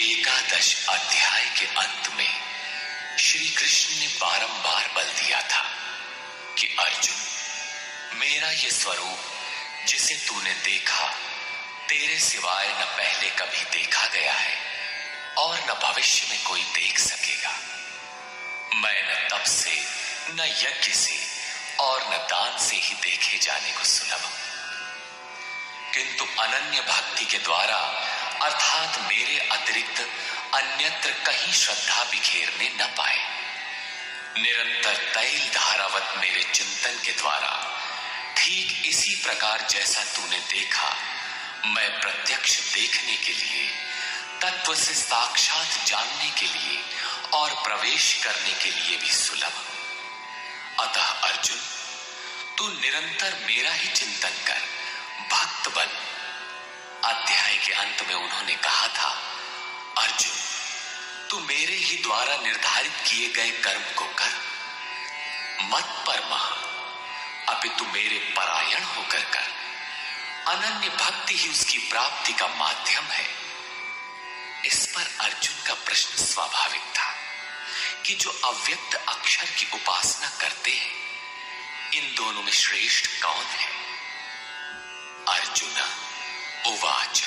एकादश अध्याय के अंत में श्री कृष्ण ने बारंबार बल दिया था कि अर्जुन, मेरा यह स्वरूप जिसे तूने देखा तेरे सिवाय न पहले कभी देखा गया है और न भविष्य में कोई देख सकेगा। मैं न तप से, न यज्ञ से और न दान से ही देखे जाने को सुलभ हूं, किंतु अनन्य भक्ति के द्वारा अर्थात मेरे अतिरिक्त अन्यत्र कहीं श्रद्धा बिखेरने न पाए। निरंतर तैल धारावत मेरे चिंतन के द्वारा ठीक इसी प्रकार जैसा तूने देखा, मैं प्रत्यक्ष देखने के लिए, तत्व से साक्षात जानने के लिए और प्रवेश करने के लिए भी सुलभ। अतः अर्जुन, तू निरंतर मेरा ही चिंतन कर, भक्त बन। अध्याय के अंत में उन्होंने कहा था, अर्जुन, तू मेरे ही द्वारा निर्धारित किए गए कर्म को कर, मत परमा, अपितु मेरे परायण होकर कर। अनन्य भक्ति ही उसकी प्राप्ति का माध्यम है। इस पर अर्जुन का प्रश्न स्वाभाविक था कि जो अव्यक्त अक्षर की उपासना करते हैं, इन दोनों में श्रेष्ठ कौन है? अर्जुन उवाच।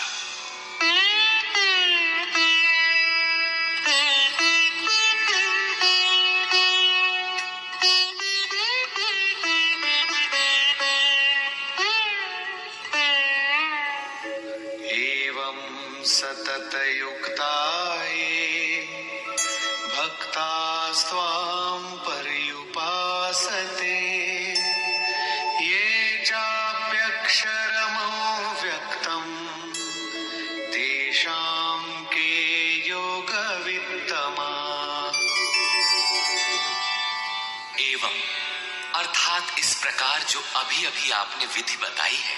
सततयुक्ता ये भक्तास्त्वां पर्युपासते, ये चाप्यक्षरमव्यक्तं तेषां के योगवित्तमाः। एवं अर्थात इस प्रकार जो अभी अभी आपने विधि बताई है,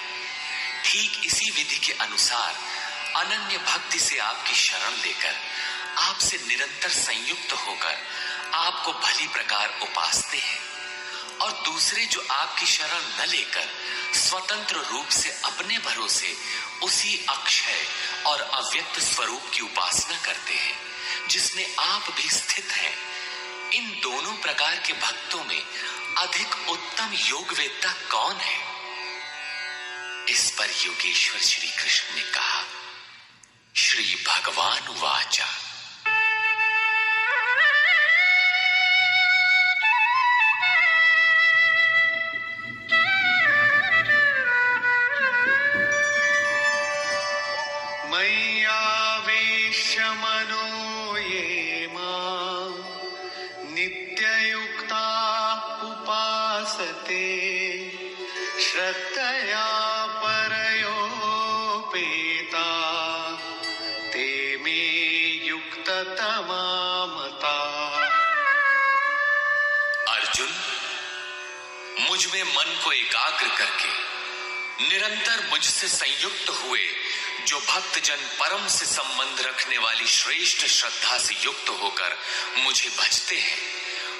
ठीक इसी विधि के अनुसार अनन्य भक्ति से आपकी शरण लेकर, आपसे निरंतर संयुक्त होकर आपको भली प्रकार उपासते हैं, और दूसरे जो आपकी शरण न लेकर स्वतंत्र रूप से अपने भरोसे उसी अक्षय और अव्यक्त स्वरूप की उपासना करते हैं जिसमें आप भी स्थित हैं। इन दोनों प्रकार के भक्तों में अधिक उत्तम योगवेत्ता कौन है? इस पर योगेश्वर श्री कृष्ण ने कहा, श्री भगवान उवाच। मय्यावेश्य मनो ये मां नित्ययुक्ता उपासते, श्रद्धया परयोपेता ते मे युक्ततमा मता। अर्जुन, मुझ में मन को एकाग्र करके निरंतर मुझसे संयुक्त हुए जो भक्तजन परम से संबंध रखने वाली श्रेष्ठ श्रद्धा से युक्त होकर मुझे भजते हैं,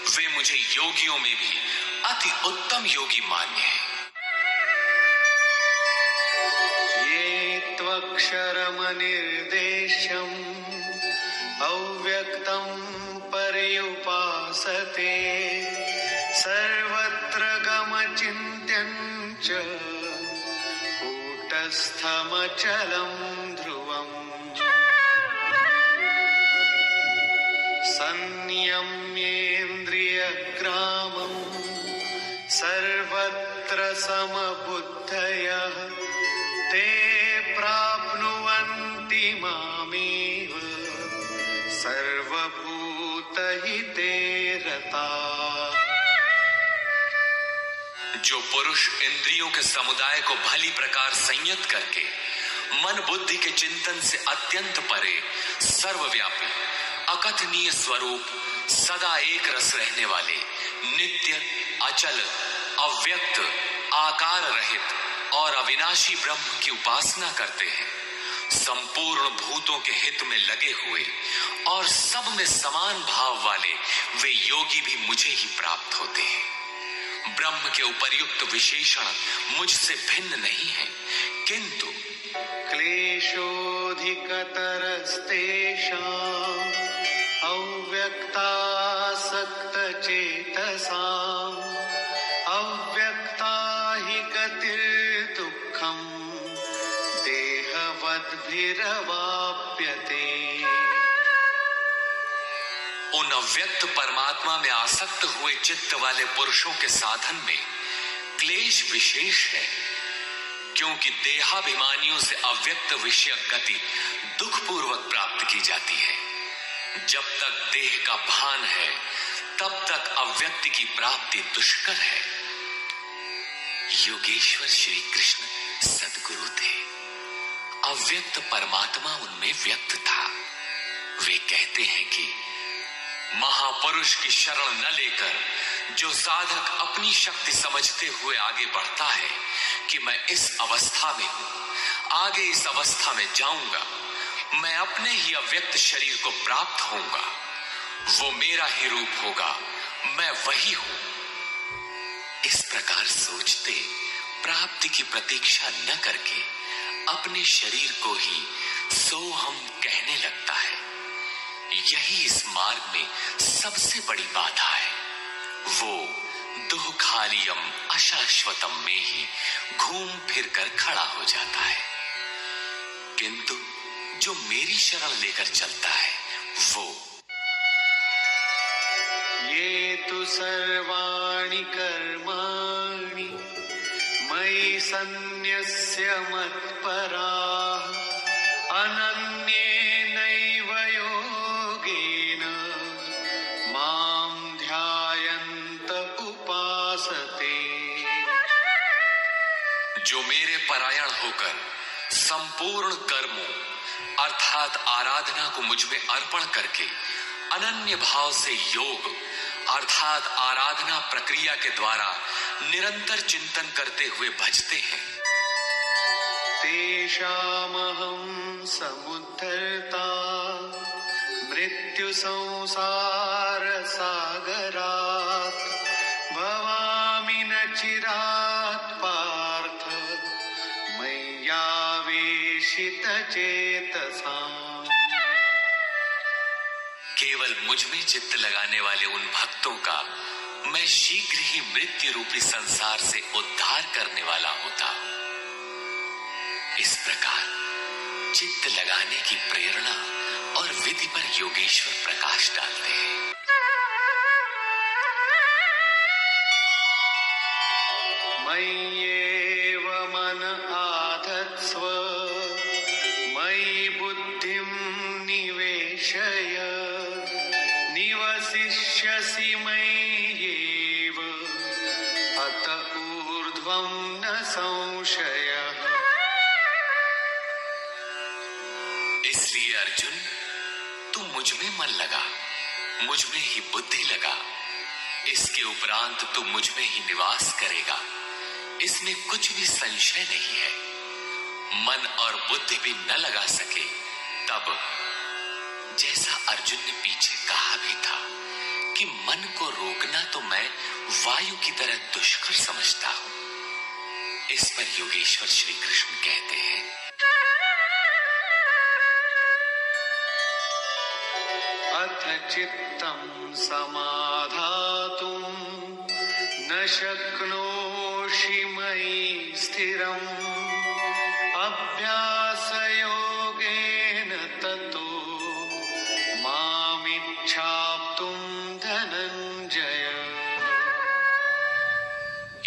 वे मुझे योगियों में भी अति उत्तम योगी मान्य हैं। ये त्वक्षरमनिर्देश्यम् अव्यक्तं पर्युपासते, सर्वत्र गमचिन्त्यं च कूटस्थमचलं ध्रुवम्। संयम्येन्द्रियग्रामं सर्वत्र समबुद्धयः, ते प्राप्नुवन्ति मामेव सर्वभूतहिते रताः। जो पुरुष इंद्रियों के समुदाय को भली प्रकार संयत करके मन बुद्धि के चिंतन से अत्यंत परे सर्वव्यापी अकथनीय स्वरूप सदा एक रस रहने वाले नित्य अचल अव्यक्त आकार रहित और अविनाशी ब्रह्म की उपासना करते हैं, संपूर्ण भूतों के हित में लगे हुए और सब में समान भाव वाले वे योगी भी मुझे ही प्राप्त होते हैं। ब्रह्म के उपर्युक्त विशेषण मुझसे भिन्न नहीं है, किंतु क्लेशोऽधिकतरस्तेषाम् अव्यक्तासक्तचेतसाम् अव्यक्ता हि गतिर्दुःखम् देहवद्भिरवाप्यते। उन अव्यक्त परमात्मा में आसक्त हुए चित्त वाले पुरुषों के साधन में क्लेश विशेष है, क्योंकि देहाभिमानियों से अव्यक्त विषयक गति दुखपूर्वक प्राप्त की जाती है। जब तक देह का भान है तब तक अव्यक्त की प्राप्ति दुष्कर है। योगेश्वर श्री कृष्ण सद्गुरु थे। अव्यक्त परमात्मा उनमें व्यक्त था। वे कहते हैं कि महापुरुष की शरण न लेकर जो साधक अपनी शक्ति समझते हुए आगे बढ़ता है कि मैं इस अवस्था में हूं, आगे इस अवस्था में जाऊंगा, मैं अपने ही अव्यक्त शरीर को प्राप्त होऊंगा, वो मेरा ही रूप होगा, मैं वही हूं। इस प्रकार सोचते प्राप्ति की प्रतीक्षा न करके अपने शरीर को ही सोहम कहने लगता है। यही इस मार्ग में सबसे बड़ी बाधा है। वो दुःखालियम अशाश्वतम में ही घूम फिर कर खड़ा हो जाता है। किंतु जो मेरी शरण लेकर चलता है वो ये तु सर्वाणि कर्माणि मयि सन्न्यस्य मत्पराः अनन्येनैव योगेन मां ध्यायन्त उपासते। जो मेरे परायण होकर संपूर्ण कर्मों अर्थात आराधना को मुझ में अर्पण करके अनन्य भाव से योग अर्थात आराधना प्रक्रिया के द्वारा निरंतर चिंतन करते हुए भजते हैं। तेषामहं समुद्धर्ता मृत्यु संसार सागरात् भवामि न चिरात् पार्थ मय्यावेशित चेतसाम्। केवल मुझ में चित्त लगाने वाले उन भक्तों का मैं शीघ्र ही मृत्यु रूपी संसार से उद्धार करने वाला होता हूं। इस प्रकार चित्त लगाने की प्रेरणा और विधि पर योगेश्वर प्रकाश डालते हैं। मय्येव मन आधत्स्व मयि बुद्धिं निवेशय निवसिष्यसि मय्येव अत ऊर्ध्वं न संशयः। इसलिए अर्जुन, तू मुझ में मन लगा, मुझ में ही बुद्धि लगा। इसके उपरांत तू मुझ में ही निवास करेगा, इसमें कुछ भी संशय नहीं है। मन और बुद्धि भी न लगा सके तब, जैसा अर्जुन ने पीछे कहा भी था कि मन को रोकना तो मैं वायु की तरह दुष्कर समझता हूं। इस पर योगेश्वर श्री कृष्ण कहते हैं, अथ चित्तं समाधातुं न शक्नोषि मयि स्थिरम् अभ्यासयोगेन ततो मामिच्छाप्तुं धनञ्जय।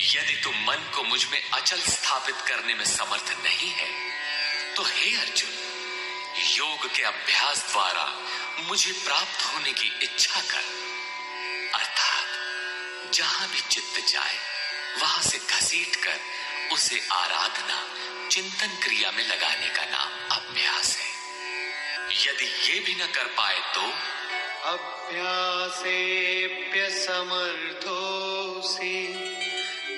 यदि तू मन को मुझ में अचल स्थापित करने में समर्थ नहीं है तो हे अर्जुन, योग के अभ्यास द्वारा मुझे प्राप्त होने की इच्छा कर। अर्थात जहां भी चित्त जाए वहां से घसीट कर उसे आराधना चिंतन क्रिया में लगाने का नाम अभ्यास है। यदि ये भी न कर पाए तो अभ्यासेऽप्यसमर्थोऽसि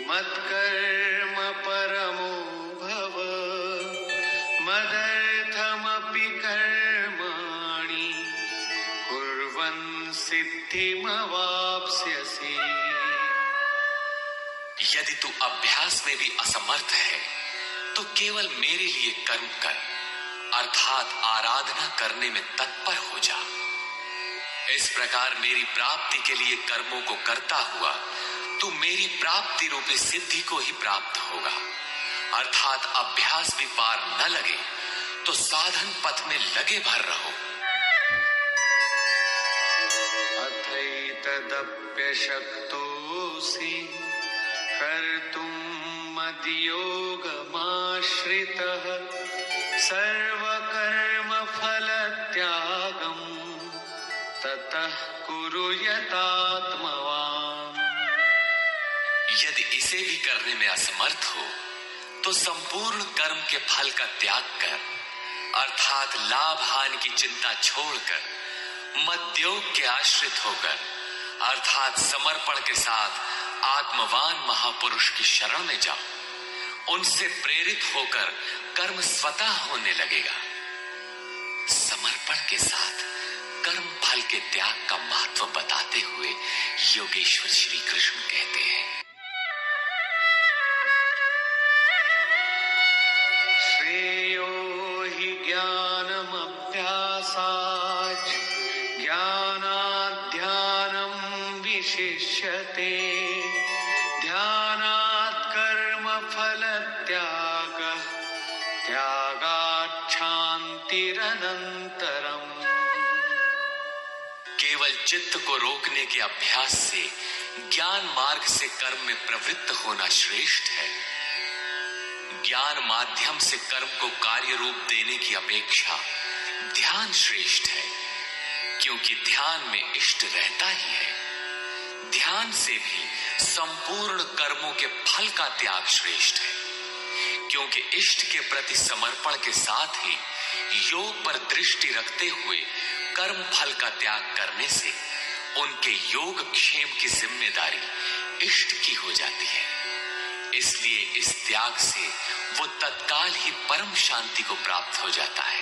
मत्कर्म परमो भव मदर्थमपि कर्माणि कुर्वन् सिद्धिमवाप्स्यसि। यदि तू अभ्यास में भी असमर्थ है तो केवल मेरे लिए कर्म कर, अर्थात आराधना करने में तत्पर हो जा। इस प्रकार मेरी प्राप्ति के लिए कर्मों को करता हुआ तू मेरी प्राप्ति रूपी सिद्धि को ही प्राप्त होगा। अर्थात अभ्यास भी पार न लगे तो साधन पथ में लगे भर रहो। अथैतदप्यशक्तोऽसि कर्तुं मद्योगमाश्रितः सर्वकर्मफलत्यागं ततः कुरु यतात्मवान्। यदि इसे भी करने में असमर्थ हो तो संपूर्ण कर्म के फल का त्याग कर, अर्थात लाभ हानि की चिंता छोड़कर मद्योग के आश्रित होकर, अर्थात समर्पण के साथ आत्मवान महापुरुष की शरण में जाओ। उनसे प्रेरित होकर कर्म स्वतः होने लगेगा। समर्पण के साथ कर्म फल के त्याग का महत्व बताते हुए योगेश्वर श्री कृष्ण कहते हैं, श्रेयो हि ज्ञानमभ्यासाच् ज्ञानाध्यानं विशिष्यते ध्यानात् कर्मफलत्यागः त्यागात् शान्तिरनन्तरम्। केवल चित्त को रोकने के अभ्यास से ज्ञान मार्ग से कर्म में प्रवृत्त होना श्रेष्ठ है। ज्ञान माध्यम से कर्म को कार्य रूप देने की अपेक्षा ध्यान श्रेष्ठ है, क्योंकि ध्यान में इष्ट रहता ही है। ध्यान से भी संपूर्ण कर्मों के फल का त्याग श्रेष्ठ है, क्योंकि इष्ट के प्रति समर्पण के साथ ही योग पर दृष्टि रखते हुए कर्म फल का त्याग करने से उनके योग क्षेम की जिम्मेदारी इष्ट की हो जाती है। इसलिए इस त्याग से वो तत्काल ही परम शांति को प्राप्त हो जाता है।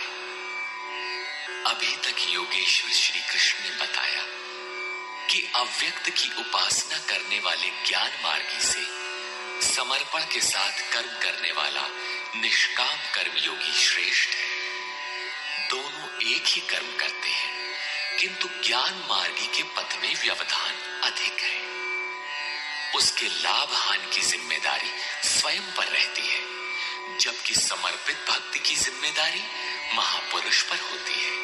अभी तक योगेश्वर श्री कृष्ण ने बताया कि अव्यक्त की उपासना करने वाले ज्ञान मार्गी से समर्पण के साथ कर्म करने वाला निष्काम कर्मयोगी श्रेष्ठ है। दोनों एक ही कर्म करते हैं, किंतु ज्ञान मार्गी के पथ में व्यवधान अधिक है। उसके लाभ हानि की जिम्मेदारी स्वयं पर रहती है, जबकि समर्पित भक्ति की जिम्मेदारी महापुरुष पर होती है।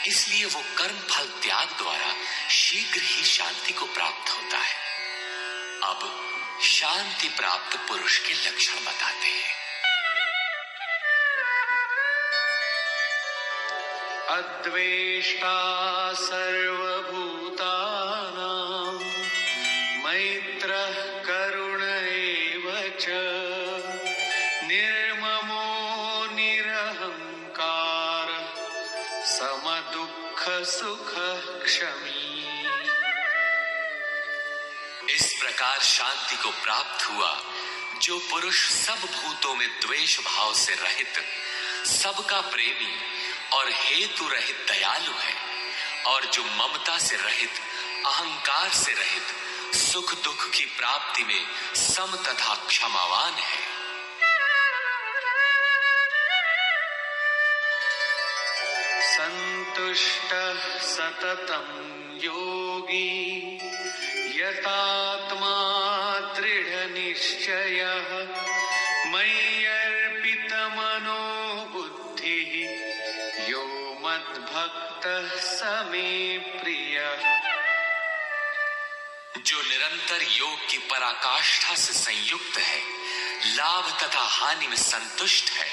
इसलिए वो कर्म फल त्याग द्वारा शीघ्र ही शांति को प्राप्त होता है। अब शांति प्राप्त पुरुष के लक्षण बताते हैं। अद्वेष्टा सर्वभूतानां मैत्रः करुण एव च निर्ममो निरहंकारः समदुःख सुखः क्षमी। इस प्रकार शांति को प्राप्त हुआ जो पुरुष सब भूतों में द्वेष भाव से रहित, सबका प्रेमी और हेतु रहित दयालु है, और जो ममता से रहित, अहंकार से रहित, सुख दुख की प्राप्ति में सम तथा क्षमावान है। संतुष्टः सततं योगी यतात्मा दृढ़ निश्चयः मय्यर्पितमनो बुद्धिः यो मद्भक्तः स मे प्रियः। जो निरंतर योग की पराकाष्ठा से संयुक्त है, लाभ तथा हानि में संतुष्ट है,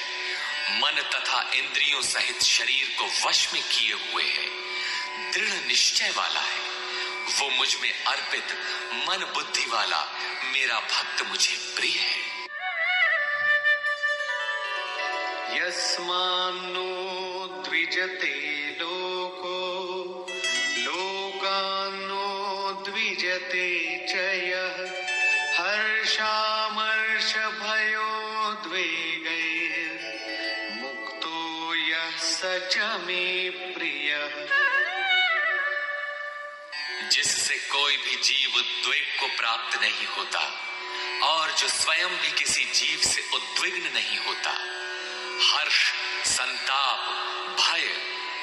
मन तथा इंद्रियों सहित शरीर को वश में किए हुए है, दृढ़ निश्चय वाला है, वो मुझ में अर्पित मन बुद्धि वाला मेरा भक्त मुझे प्रिय है। यस्मान्नो द्विजते लोको लोकान्नो द्विजते च यः हर्षामर्षभयोद्वेगैर्मुक्तो यः स च मे प्रियः। जिससे कोई भी जीव उद्वेग को प्राप्त नहीं होता और जो स्वयं भी किसी जीव से उद्विग्न नहीं होता, हर्ष, संताप, भय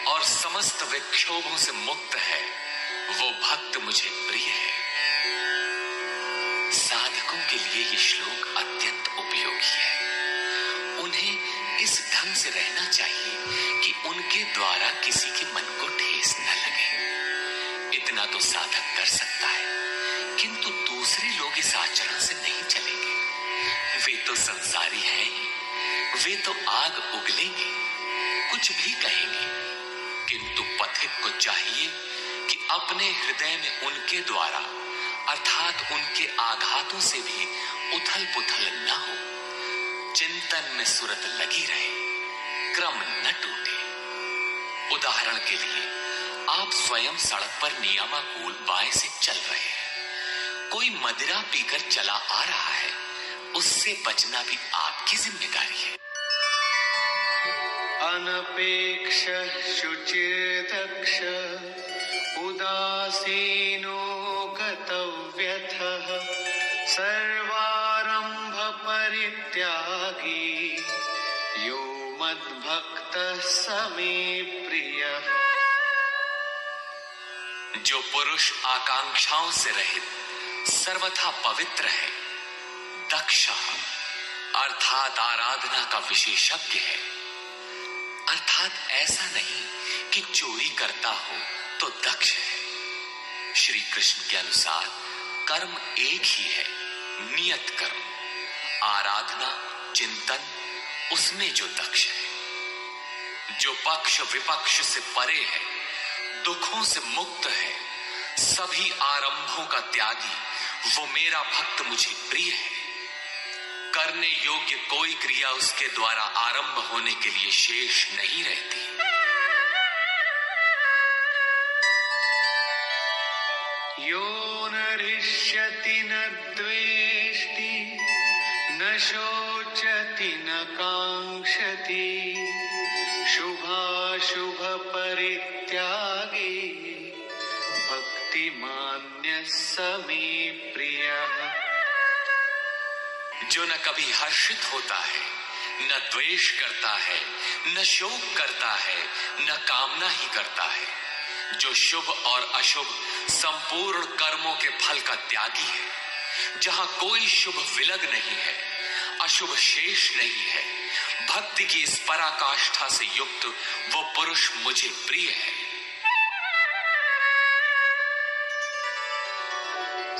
और समस्त विक्षोभों से मुक्त है, वो भक्त मुझे प्रिय है। साधकों के लिए ये श्लोक अत्यंत उपयोगी है। उन्हें इस ढंग से रहना चाहिए कि उनके द्वारा किसी के मन को ठेस न लगे। इतना तो साधक कर सकता है, किंतु दूसरे लोग इस आचरण से नहीं चलेंगे। वे तो संसारी हैं ही, वे तो आग उगलेंगे, कुछ भी कहेंगे, किंतु पथिक को चाहिए कि अपने हृदय में उनके द्वारा अर्थात उनके आघातों से भी उथल पुथल न हो, चिंतन में सुरत लगी रहे, क्रम न टूटे। उदाहरण के लिए आप स्वयं सड़क पर नियमानुकूल बाएं से चल रहे हैं, कोई मदिरा पीकर चला आ रहा है, उससे बचना भी आपकी जिम्मेदारी है। अनपेक्ष शुचिर्दक्ष उदासीनो गतव्यथः सर्वारंभ परित्यागी यो मद्भक्तः स मे प्रियः। जो पुरुष आकांक्षाओं से रहित सर्वथा पवित्र है, दक्ष अर्थात आराधना का विशेषज्ञ है, अर्थात ऐसा नहीं कि चोरी करता हो तो दक्ष है। श्री कृष्ण के अनुसार कर्म एक ही है, नियत कर्म, आराधना चिंतन, उसमें जो दक्ष है। जो पक्ष विपक्ष से परे है, दुखों से मुक्त है, सभी आरंभों का त्यागी, वो मेरा भक्त मुझे प्रिय है। करने योग्य कोई क्रिया उसके द्वारा आरंभ होने के लिए शेष नहीं रहती। यो न हृष्यति न द्वेष्टि न शोचति न कांक्षति शुभाशुभ परित्यागी भक्तिमान्यः स मे प्रियः। जो न कभी हर्षित होता है, न द्वेष करता है, न शोक करता है, न कामना ही करता है, जो शुभ और अशुभ संपूर्ण कर्मों के फल का त्यागी है, जहां कोई शुभ विलग नहीं है, अशुभ शेष नहीं है, भक्ति की इस पराकाष्ठा से युक्त वो पुरुष मुझे प्रिय है।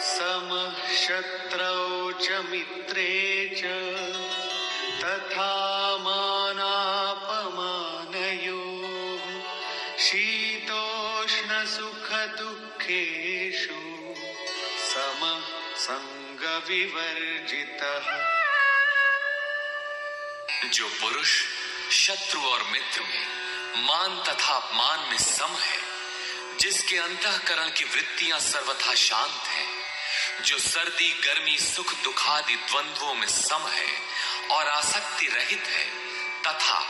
समः शत्रौ च मित्रे च तथा मानापमानयोः शीतोष्ण सुख दुःखेषु समः संग विवर्जितः। जो पुरुष शत्रु और मित्र में, मान तथा अपमान में सम है, जिसके अंतःकरण की वृत्तियां सर्वथा शांत हैं, जो सर्दी गर्मी सुख दुखादि द्वंद्वों में सम है और आसक्ति रहित है, तथा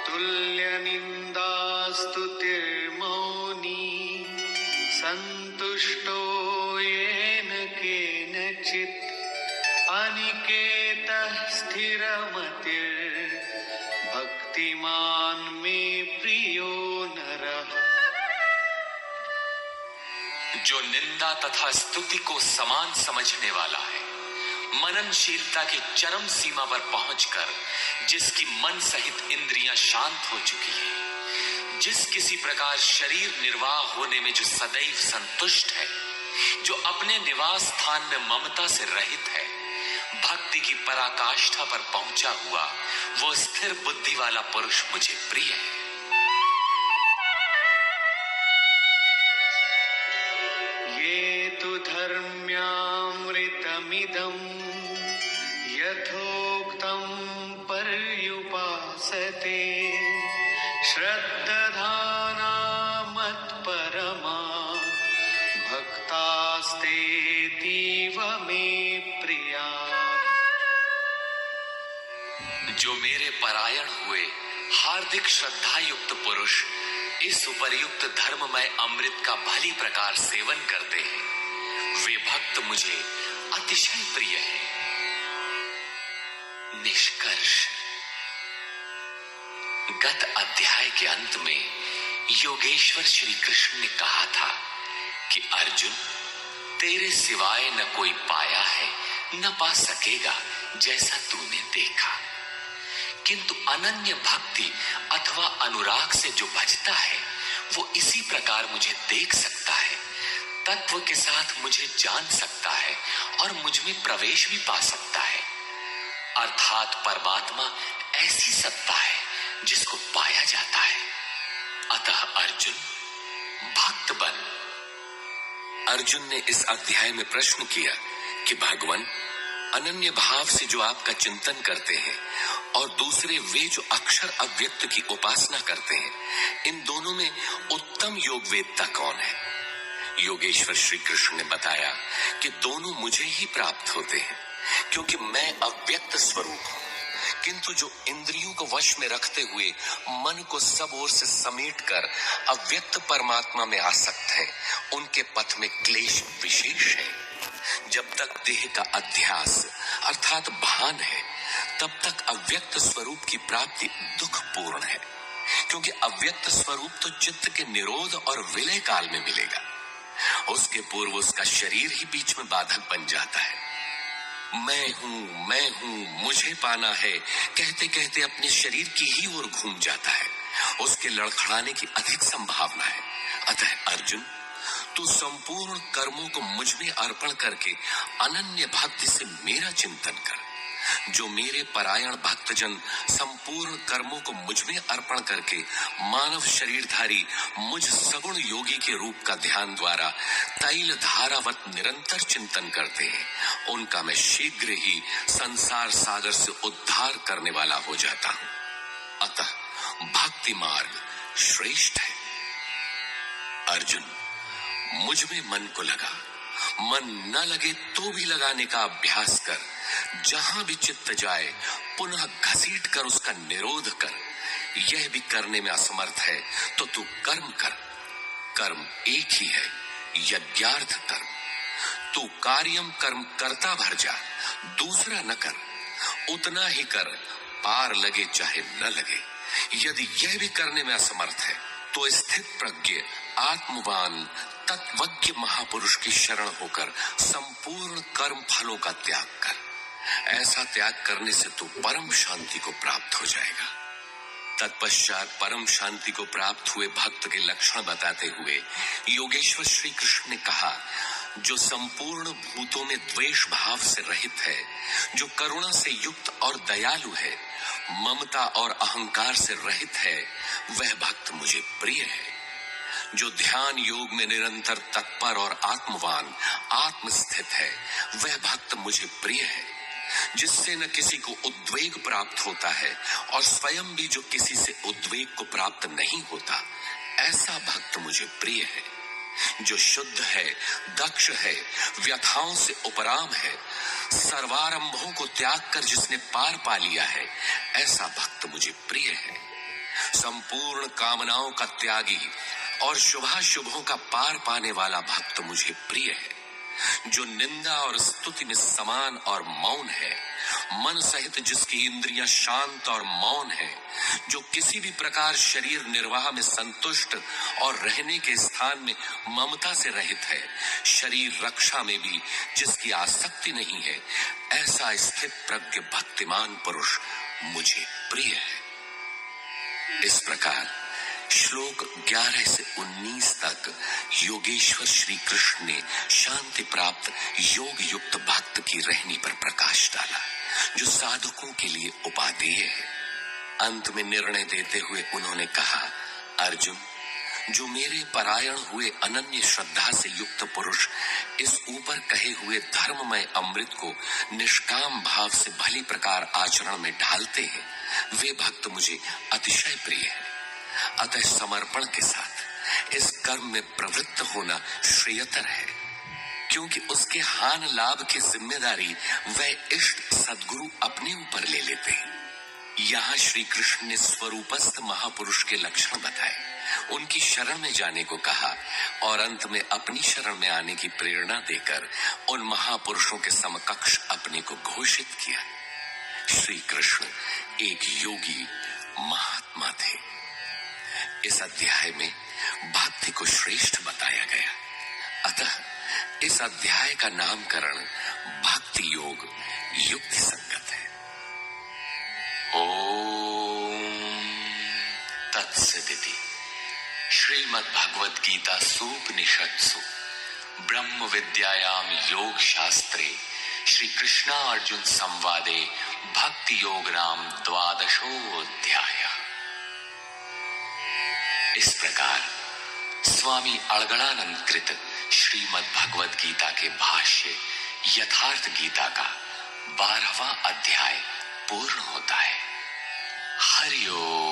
तुल्य निंदा स्तुतिर्मौनी संतुष्टो येन केनचित् अनिकेतः स्थिरमतिर् भक्तिमान मे प्रियो नरः। जो निंदा तथा स्तुति को समान समझने वाला है, मननशीलता की चरम सीमा पर पहुंचकर जिसकी मन सहित इंद्रियां शांत हो चुकी है, जिस किसी प्रकार शरीर निर्वाह होने में जो सदैव संतुष्ट है, जो अपने निवास स्थान में ममता से रहित है, भक्ति की पराकाष्ठा पर पहुंचा हुआ वो स्थिर बुद्धि वाला पुरुष मुझे प्रिय है। ये तु धर्म्यामृतमिदं यथोक्तं पर्युपासते श्रद्धाना मत्परमा भक्तास्तेतीव मे प्रिया। जो मेरे परायण हुए हार्दिक श्रद्धा युक्त पुरुष इस उपर्युक्त धर्ममय अमृत का भली प्रकार सेवन करते हैं, वे भक्त मुझे अतिशय प्रिय है। निष्कर्ष, गत अध्याय के अंत में योगेश्वर श्री कृष्ण ने कहा था कि अर्जुन, तेरे सिवाय न कोई पाया है न पा सकेगा जैसा तूने देखा, किंतु अनन्य भक्ति अथवा अनुराग से जो भजता है वो इसी प्रकार मुझे देख सकता है, तत्व के साथ मुझे जान सकता है और मुझ में प्रवेश भी पा सकता है। अर्थात परमात्मा ऐसी सत्ता है जिसको पाया जाता है। अतः अर्जुन, भक्त बन। अर्जुन ने इस अध्याय में प्रश्न किया कि भगवान, अनन्य भाव से जो आपका चिंतन करते हैं और दूसरे वे जो अक्षर अव्यक्त की उपासना करते हैं, इन दोनों में उत्तम योग वेदता कौन है? योगेश्वर श्री कृष्ण ने बताया कि दोनों मुझे ही प्राप्त होते हैं, क्योंकि मैं अव्यक्त स्वरूप हूं, किंतु जो इंद्रियों को वश में रखते हुए मन को सब ओर से समेट कर अव्यक्त परमात्मा में आसक्त हैं, उनके पथ में क्लेश विशेष है। जब तक देह का अध्यास अर्थात भान है, तब तक अव्यक्त स्वरूप की प्राप्ति दुखपूर्ण है, क्योंकि अव्यक्त स्वरूप तो चित्त के निरोध और विलय काल में मिलेगा। उसके पूर्व उसका शरीर ही बीच में बाधक बन जाता है। मैं हूं, मुझे पाना है कहते कहते अपने शरीर की ही ओर घूम जाता है। उसके लड़खड़ाने की अधिक संभावना है। अतः अर्जुन, तू संपूर्ण कर्मों को मुझ में अर्पण करके अनन्य भक्ति से मेरा चिंतन कर। जो मेरे परायण भक्तजन संपूर्ण कर्मों को मुझ में अर्पण करके मानव शरीरधारी मुझ सगुण योगी के रूप का ध्यान द्वारा तैल धारावत निरंतर चिंतन करते हैं, उनका मैं शीघ्र ही संसार सागर से उद्धार करने वाला हो जाता हूं। अतः भक्ति मार्ग श्रेष्ठ है। अर्जुन, मुझ में मन को लगा, मन न लगे तो भी लगाने का अभ्यास कर। जहां भी चित्त जाए पुनः घसीट कर उसका निरोध कर। यह भी करने में असमर्थ है तो तू कर्म कर। कर्म एक ही है, यज्ञार्थ कर्म। तू कार्यम कर्म करता भर जा, दूसरा न कर। उतना ही कर, पार लगे चाहे न लगे। यदि यह भी करने में असमर्थ है तो स्थित प्रज्ञ आत्मवान तत्वज्ञ महापुरुष की शरण होकर संपूर्ण कर्म फलों का त्याग कर। ऐसा त्याग करने से तू परम शांति को प्राप्त हो जाएगा। तत्पश्चात परम शांति को प्राप्त हुए भक्त के लक्षण बताते हुए योगेश्वर श्री कृष्ण ने कहा, जो संपूर्ण भूतों में द्वेष भाव से रहित है, जो करुणा से युक्त और दयालु है, ममता और अहंकार से रहित है, वह भक्त मुझे प्रिय है। जो ध्यान योग में निरंतर तत्पर और आत्मवान आत्मस्थित है, वह भक्त मुझे प्रिय है। जिससे न किसी को उद्वेग प्राप्त होता है और स्वयं भी जो किसी से उद्वेग को प्राप्त नहीं होता, ऐसा भक्त मुझे प्रिय है। जो शुद्ध है, दक्ष है, व्यथाओं से उपराम है, सर्वारंभों को त्याग कर जिसने पार पा लिया है, ऐसा भक्त मुझे प्रिय है। संपूर्ण कामनाओं का त्यागी और शुभाशुभों का पार पाने वाला भक्त मुझे प्रिय है। जो निंदा और स्तुति में समान और मौन है, मन सहित जिसकी इंद्रियां शांत और मौन है, जो किसी भी प्रकार शरीर निर्वाह में संतुष्ट और रहने के स्थान में ममता से रहित है, शरीर रक्षा में भी जिसकी आसक्ति नहीं है, ऐसा स्थित प्रज्ञ भक्तिमान पुरुष मुझे प्रिय है। इस प्रकार श्लोक 11 से 19 तक योगेश्वर श्री कृष्ण ने शांति प्राप्त योग युक्त भक्त की रहनी पर प्रकाश डाला, जो साधकों के लिए उपादेय है। अंत में निर्णय देते हुए उन्होंने कहा, अर्जुन, जो मेरे परायण हुए अनन्य श्रद्धा से युक्त पुरुष इस ऊपर कहे हुए धर्ममय अमृत को निष्काम भाव से भली प्रकार आचरण में ढालते हैं, वे भक्त मुझे अतिशय प्रिय है। अतः समर्पण के साथ इस कर्म में प्रवृत्त होना श्रेयतर है, क्योंकि उसके हान लाभ की जिम्मेदारी वह इष्ट सद्गुरु अपने ऊपर ले लेते हैं। यहाँ श्री कृष्ण ने स्वरूपस्थ महापुरुष के लक्षण बताए, उनकी शरण में जाने को कहा और अंत में अपनी शरण में आने की प्रेरणा देकर उन महापुरुषों के समकक्ष अपने को घोषित किया। श्री कृष्ण एक योगी, महात्मा थे। इस अध्याय में भक्ति को श्रेष्ठ बताया गया, अतः इस अध्याय का नामकरण भक्ति योग युक्ति संगत है। ओम तत्सदिति। श्रीमद् भगवद गीता सूपनिषत्सु ब्रह्म विद्यायाम योग शास्त्रे श्री कृष्णा अर्जुन संवादे भक्ति योग नाम 12वां। इस प्रकार स्वामी अड़गड़ानंद कृत श्रीमद् भगवद गीता के भाष्य यथार्थ गीता का 12वां अध्याय पूर्ण होता है। हरि ओम।